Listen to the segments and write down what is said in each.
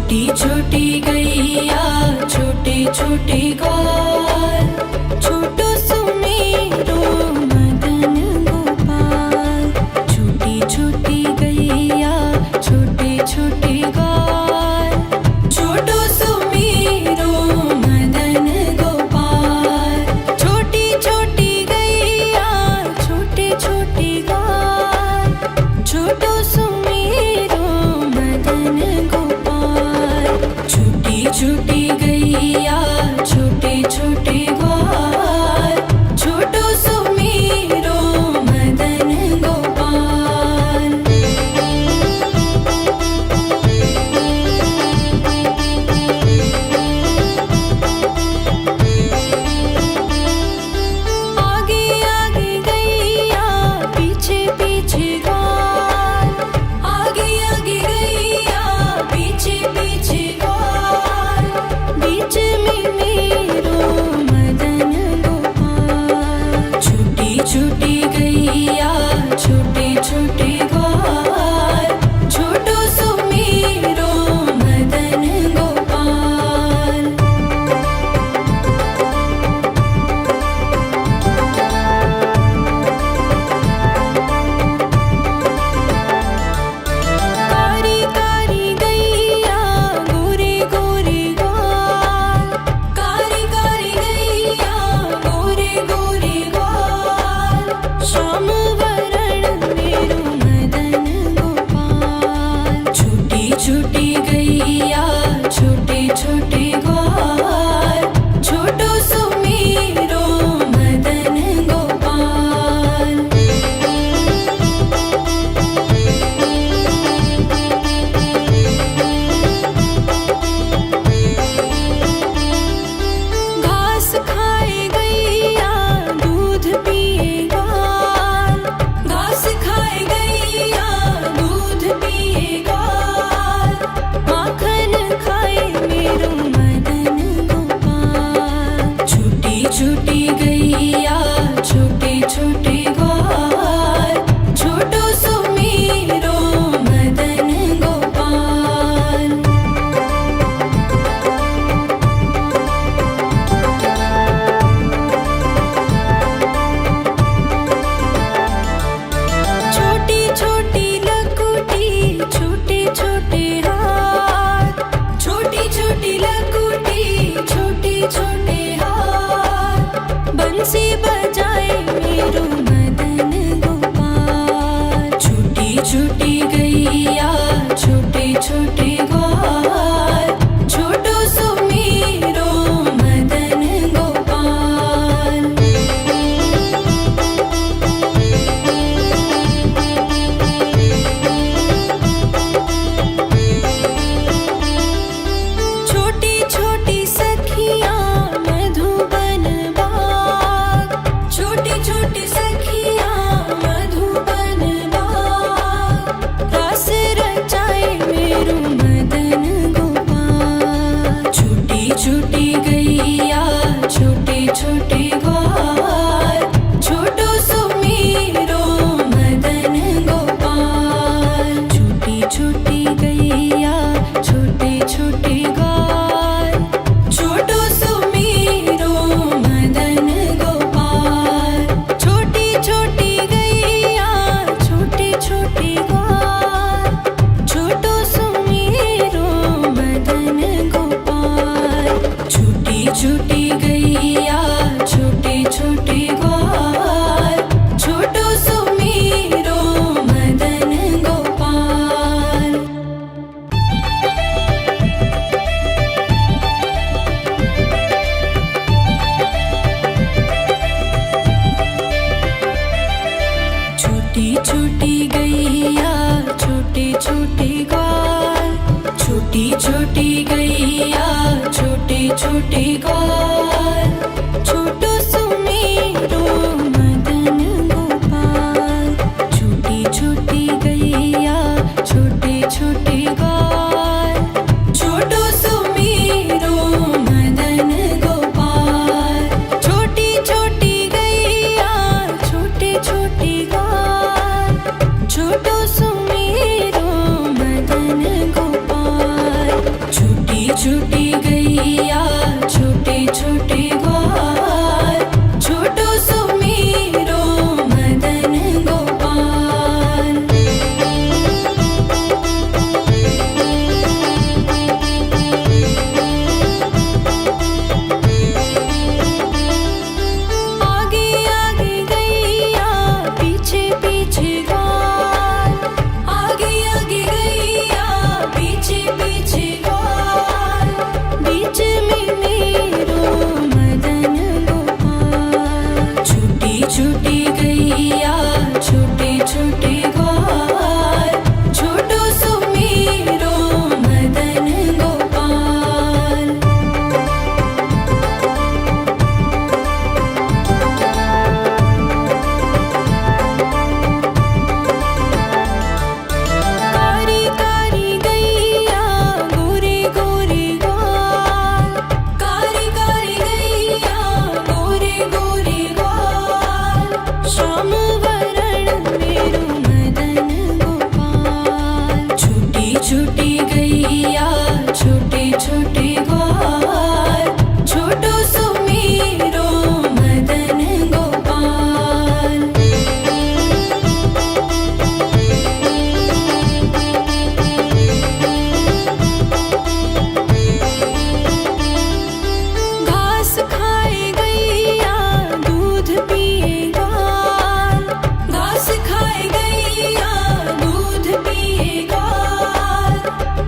छोटी छोटी गैया छोटे छोटे ग्वाल, छोटो सुमेरो मदन गोपाल। छोटी छोटी गैया छोटे छोटे ग्वाल, छोटो सुमेरो मदन गोपाल। छोटी छोटी गैया छोटे छोटे ग्वाल, छोटो सुमेरो मदन गोपाल। छोटी छोटी गैया छोटे छोटे ग्वाल, छोटो सुमेरो मदन गोपाल। आगे आगे गैया पीछे पीछे ग्वाल, आगे आगे गैया पीछे पीछे ग्वाल। बीच में मेरो मदन गोपाल। छोटी छोटी गैया छोटे छोटे ग्वाल, छोटो सुमेरो मदन गोपाल। कारी कारी गैया गोरे गोरे ग्वाल, कारी कारी गैया गोरे गोरे ग्वाल। श्याम वरण मेरो मदन गोपाल। छोटी छोटी गैया छोटे छोटे ग्वाल, छोटो सुमेरो मदन गोपाल। घास खाए गैया दूध पिए ग्वाल, घास खाए गैया दूध पिए ग्वाल। माखन खाए मेरो मदन गोपाल। छोटी छोटी गैया छोटे छोटे ग्वाल, छोटो सुमेरो मदन गोपाल। छोटी छोटी लकुटी छोटे छोटे हाथ, छोटी छोटी लकुटी छोटे छोटे हाथ। बंसी बजाए मेरो मदन गोपाल। छोटी छोटी गैया छोटे छोटे ग्वाल, छोटो सुमेरो मदन गोपाल। छोटी छोटी सखियाँ मधुबन बाग, छोटी छोटी सखियाँ मधुबन बाग। रास रचाए मेरो मदन गोपाल। छोटी छोटी गैया छोटे छोटे ग्वाल, छोटो सुमेरो मदन गोपाल। छोटी छोटी गैया छोटे छोटे ग्वाल, छोटो सुमेरो मदन गोपाल। छोटी छोटी गैया छोटे छोटे ग्वाल, छोटो सुमेरो मदन गोपाल। छोटी छोटी गैया छोटे छोटे ग्वाल, छोटो सुमेरो मदन गोपाल। छोटी छोटी गैया छोटे छोटे ग्वाल, छोटी छोटी गैया छोटे छोटे ग्वाल, छोटो सुमेरो मदन गोपाल। छोटी छोटी गैया छोटे छोटे ग्वाल, छोटो सुमेरो मदन गोपाल। छोटी छोटी गैया छोटे छोटे ग्वाल, छोटो सुमेरो मदन गोपाल। छूटी गैया छोटे छोटे ग्वाल छोटो सुमेरो मदन गोपाल। आगे आगे गैया पीछे पीछे ग्वाल आगे आगे गैया पीछे पीछे ग्वाल बीच में मेरो मदन गोपाल। छूटी छूटी गैया छोटे छोटे ग्वाल छोटो सुमेरो मदन गोपाल। कारी कारी गैया गोरे गोरे ग्वाल कारी कारी गैया गोरे गोरे ग्वाल श्याम वरण मेरो मदन गोपाल। छूटी छूटी गैया छोटे छोटे ग्वाल छोटो सुमेरो मदन गोपाल। घास खाए गैया दूध पिए ग्वाल घास खाए गैया दूध पिए ग्वाल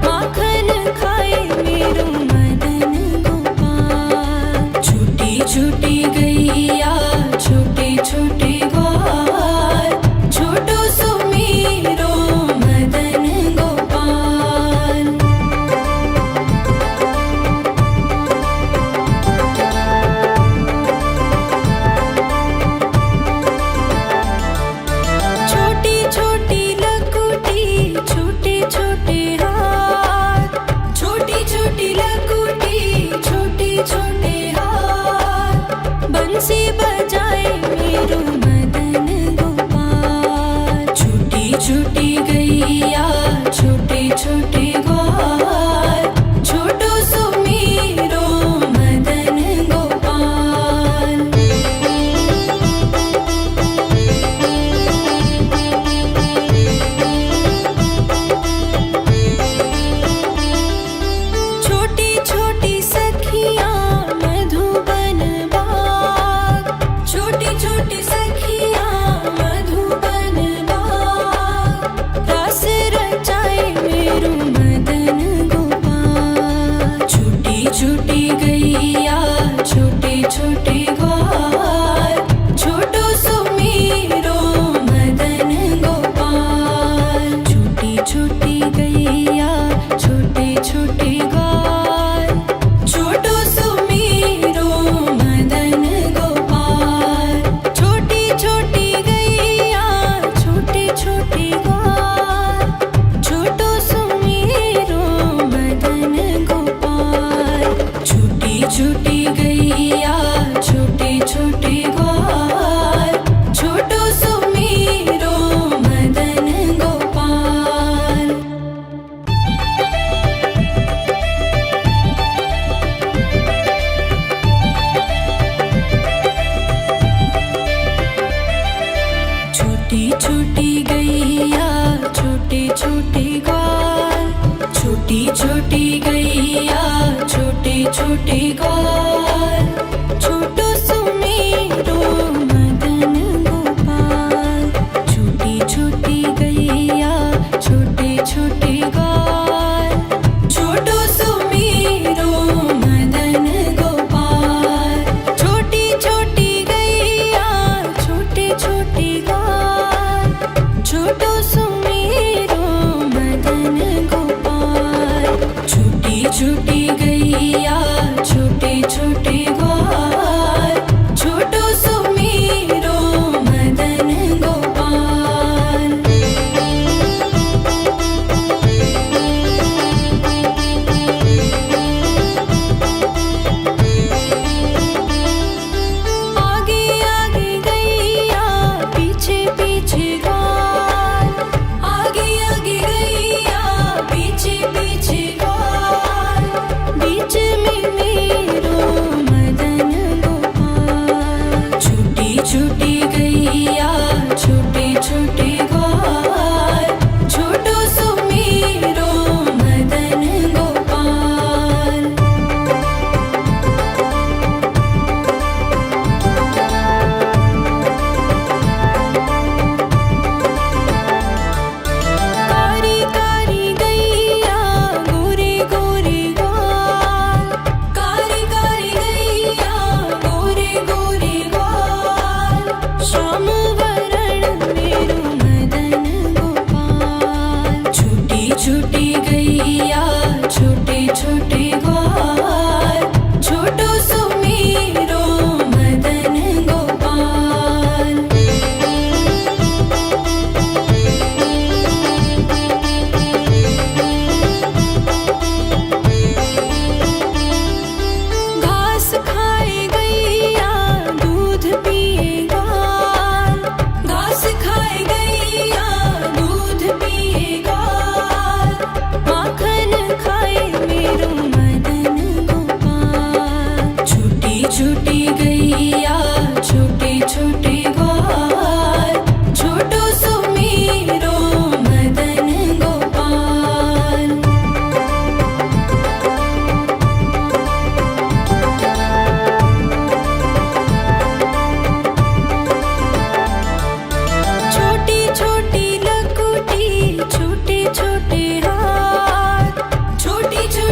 माखन खाए मेरो मदन गोपाल। छूटी छूटी गैया छोटे छोटे ग्वाल छोटो सुमेरो मदन गोपाल। छोटी छोटी लकुटी छोटे छोटे हाथ छोटी छोटी लकुटी छोटे छोटे हाथ बंसी बजाए मेरो मदन गोपाल। छूटी छूटी गैया छोटे छोटे ग्वाल छोटो सुमेरो मदन गोपाल। छोटी छोटी सखियाँ मधुबन बाग छोटी छोटी सखियाँ मधुबन बाग रस रचाए मेरो मदन गोपाल। छूटी छूटी गैया छोटे छोटे ग्वाल छोटो सुमेरो मदन गोपाल। छूटी छूटी गैया छोटे छोटे ग्वाल छोटो सुमेरो मदन गोपाल। छोटी छोटी गैया छोटे छोटे ग्वाल छोटो सुमेरो मदन गोपाल। छूटी छूटी गैया छोटे छोटे ग्वाल छोटो सुमेरो मदन गोपाल। छोटी छोटी गैया छोटे छोटे ग्वाल छोटी छोटी गैया छोटे छोटे ग्वाल छोटो सुमेरो मदन गोपाल। छोटी छोटी गैया छोटे छोटे ग्वाल छोटो सुमेरो मदन गोपाल। छोटी छोटी गैया छोटे छोटे ग्वाल छोटो सुमेरो मदन गोपाल। छूटी छूटी गैया छोटे छोटे ग्वाल छोटो सुमेरो मदन गोपाल। आगे आगे गैया पीछे पीछे ग्वाल आगे आगे गैया पीछे पीछे ग्वाल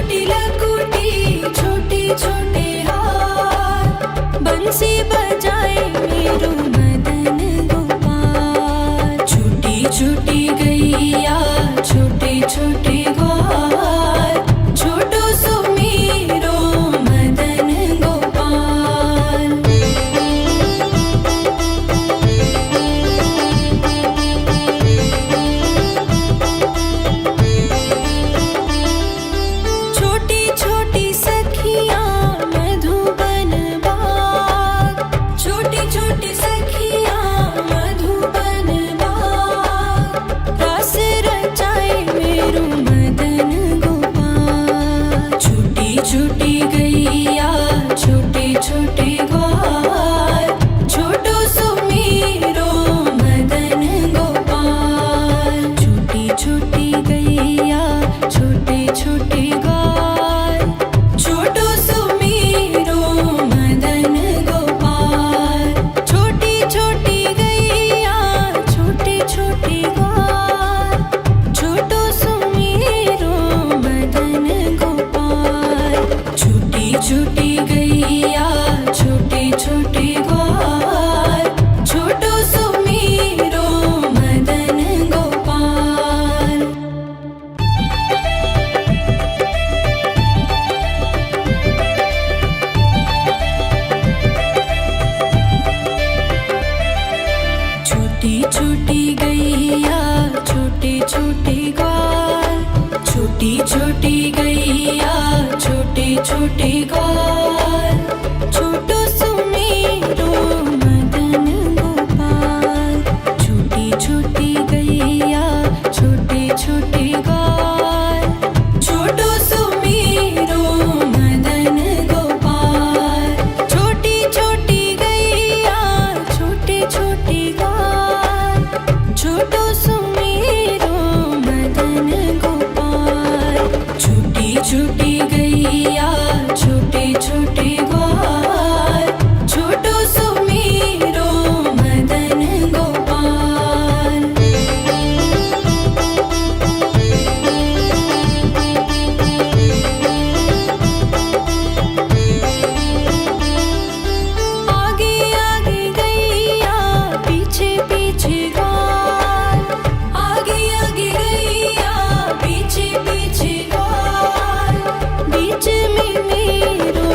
छोटी लकुटी छोटे छोटे हाथ बंसी बजाए मेरो मदन गोपाल। छोटी छोटी गैया छोटे छोटे ग्वाल छोटो सो मेरो मदन गोपाल। छोटी छोटी सखियाँ मधुबन बाग छोटी छोटी सखियाँ मधुबन बाग रस रचाए मेरो मदन गोपाल। छोटी छोटी गैया छोटे छोटे ग्वाल छोटो सो मेरो मदन गोपाल। छोटी छोटी गैया छोटे छोटे ग्वाल छोटो सो मेरो मदन गोपाल। छोटी छोटी गैया छोटे छोटे ग्वाल छोटो सो मेरो मदन गोपाल। छोटी छोटी गैया छोटे छोटे ग्वाल छोटो सो मेरो मदन गोपाल। छोटी छोटी गैया छोटे छोटे ग्वाल छोटी छोटी गैया छोटे छोटे ग्वाल छोटो सो मेरो मदन गोपाल। छोटी छोटी गैया छोटे छोटे ग्वाल छोटो सो मेरो मदन गोपाल। छोटी छोटी गैया छोटे छोटे ग्वाल छोटो सो मेरो मदन गोपाल। छोटी छोटी गैया छोटे छोटे ग्वाल छोटो सो मेरो मदन गोपाल। आगे आगे गैया पीछे पीछे ग्वाल आगे आगे गैया पीछे पीछे ग्वाल बीच में मेरो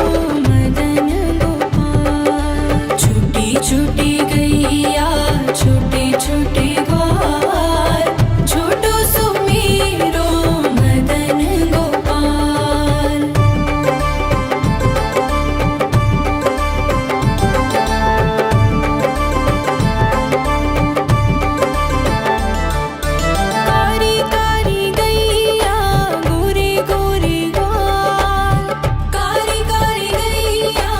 मदन गोपाल। छोटी छोटी गैया छोटे छोटे ग्वाल छोटो सो मेरो मदन गोपाल। कारी कारी गैया गोरे गोरे ग्वाल कारी कारी गैया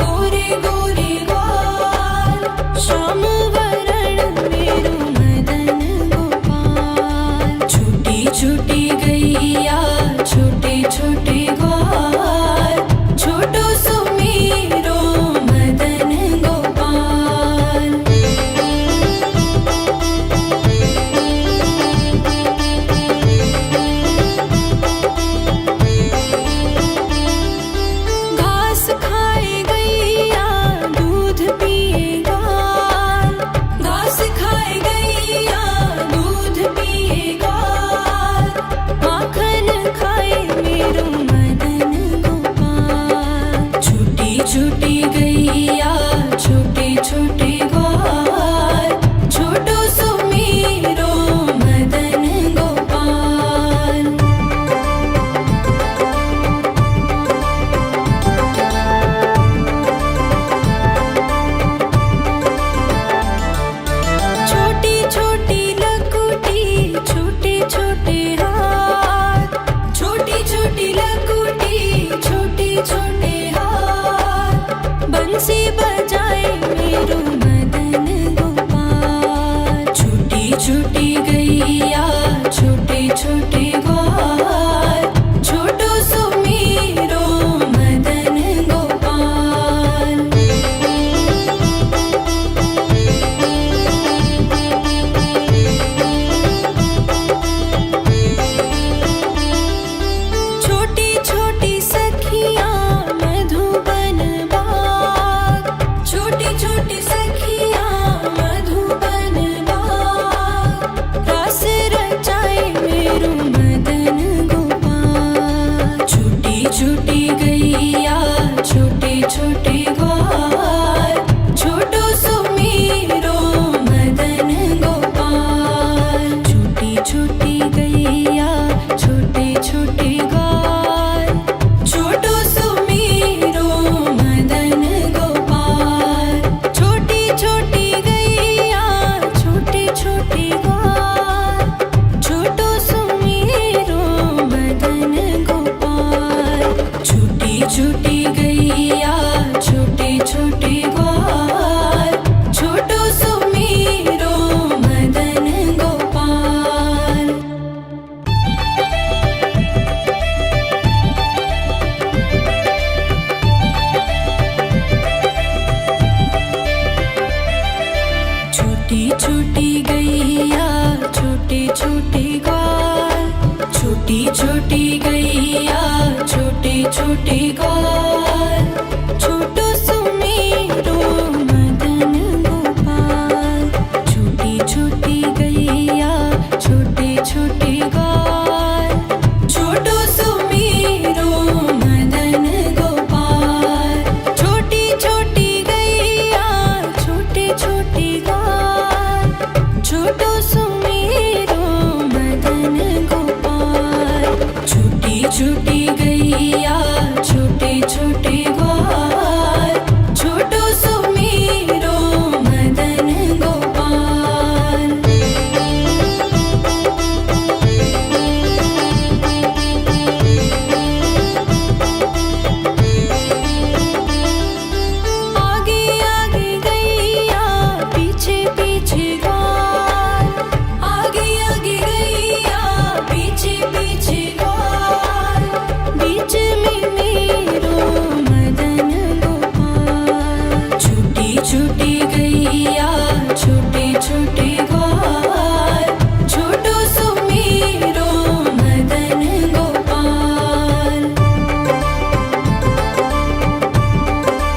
गोरे गोरे ग्वाल श्याम वरण मेरो मदन गोपाल। छोटी छोटी गैया छोटे छोटे ग्वाल छोटो सो मेरो मदन गोपाल। घास खाए गैया दूध पिए ग्वाल घास खाए गैया दूध पिए ग्वाल माखन खाए मेरो मदन गोपाल। छोटी छोटी गैया छोटे छोटे ग्वाल छोटो सो मेरो मदन गोपाल। छोटी छोटी लकुटी छोटे छोटे हाथ छोटी छोटी लकुटी छोटे छोटे हाथ बंसी बजाए मेरो मदन गोपाल। छोटी छोटी गैया छोटे छोटे ग्वाल छोटो सो मेरो मदन गोपाल। छोटी छोटी छोटे गाँव